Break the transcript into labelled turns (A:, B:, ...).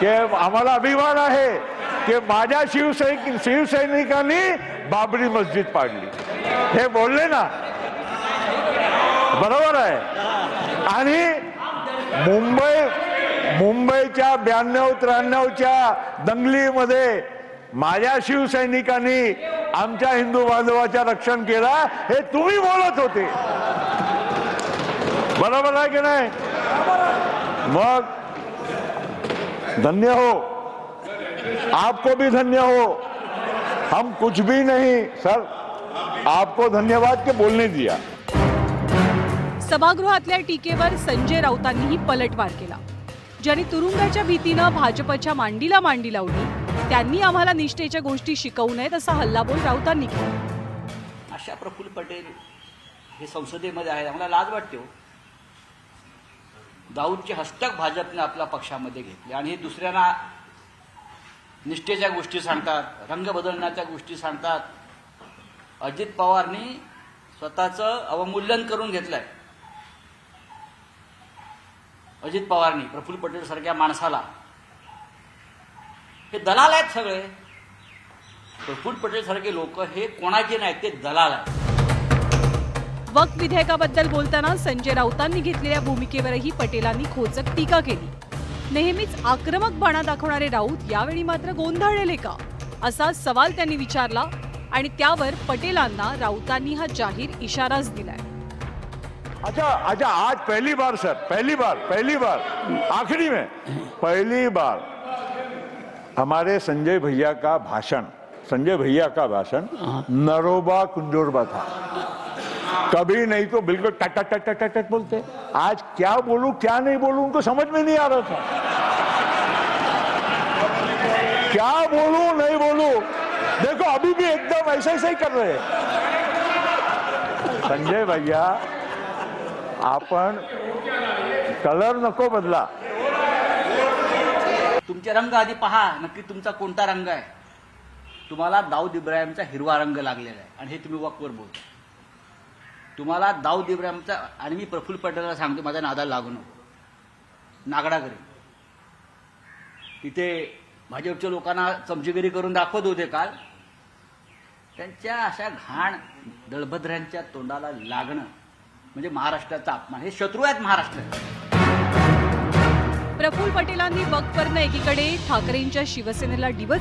A: की आम्हाला अभिमान आहे की माझ्या शिवसैनिकांनी बाबरी मस्जिद पाडली, हे बोलले ना, बरोबर आहे. आणि मुंबईच्या 92-93च्या दंगलीमध्ये माझ्या शिवसैनिकांनी आमच्या हिंदू बांधवाचं रक्षण केलं, हे तुम्ही बोलत होते, बरोबर आहे की नाही. मग धन्य हो, आपको भी धन्य हो. हम कुछ भी नहीं सर, आपको धन्यवाद के बोलने दिया.
B: सभागृहातल्या टीकेवर संजय राऊतांनीही पलटवार केला. ज्यांनी तुरुंगाच्या भीतीनं भाजपच्या मांडीला मांडी लावली, त्यांनी आम्हाला निष्ठेच्या गोष्टी शिकवू नयेत असा हल्लाबोल राऊतांनी केला.
C: अशा प्रफुल्ल पटेल हे संसदेमध्ये आहे, आम्हाला लाज वाटते हो. दाऊदचे हस्तक भाजपने आपल्या पक्षामध्ये घेतले आणि हे दुसऱ्यांना निष्ठेच्या गोष्टी सांगतात, रंग बदलण्याच्या गोष्टी सांगतात. अजित पवारनी स्वतःचं अवमूल्यन करून घेतलंय. अजित पवारनी प्रफुल्ल पटेल सारख्या माणसाला, हे दलाल आहेत सगळे. प्रफुल्ल पटेल सारखे लोक हे कोणाचे नाहीत, ते दलाल आहेत.
B: वक्फ विधेयकाबद्दल बोलताना संजय राऊतांनी घेतलेल्या भूमिकेवरही पटेलांनी खोचक टीका केली. नेहमीच आक्रमक बाणा दाखवणारे राऊत यावेळी मात्र गोंधळलेले का, असा सवाल त्यांनी विचारला आणि त्यावर पटेलांना राऊतांनी हा जाहीर इशाराच दिलाय.
A: अच्छा, आज पहली बार सर, पहली बार आखिरी में पहली बार हमारे संजय भैया का भाषण नरोबा कुंजोरबा था. कभी नहीं तो बिल्कुल टट टट टट टट टट बोलते. आज क्या बोलूं क्या नहीं बोलूं उनको समझ में नहीं आ रहा था. क्या बोलूं नहीं बोलूं, देखो अभी भी एकदम ऐसा ही कर रहे हैं. संजय भैया, आपण कलर नको बदला.
C: तुमचे रंग आधी पहा, नक्की तुमचा कोणता रंग आहे. तुम्हाला दाऊद इब्राहिमचा हिरवा रंग लागलेला आहे आणि हे तुम्ही वक्फवर बोलता. तुम्हाला दाऊद इब्राहिमचा, आणि मी प्रफुल्ल पटेलला सांगतो, माझ्या नादाला लागू नको, नागडा करेन. तिथे भाजपच्या लोकांना चमचेगिरी करून दाखवत होते काल. त्यांच्या अशा घाण दळभद्रांच्या तोंडाला लागणं म्हणजे महाराष्ट्राचा अपमान. हे शत्रू आहेत महाराष्ट्रात.
B: प्रफुल्ल पटेलांनी वक्फवरनं एकीकडे ठाकरेंच्या शिवसेनेला डिवच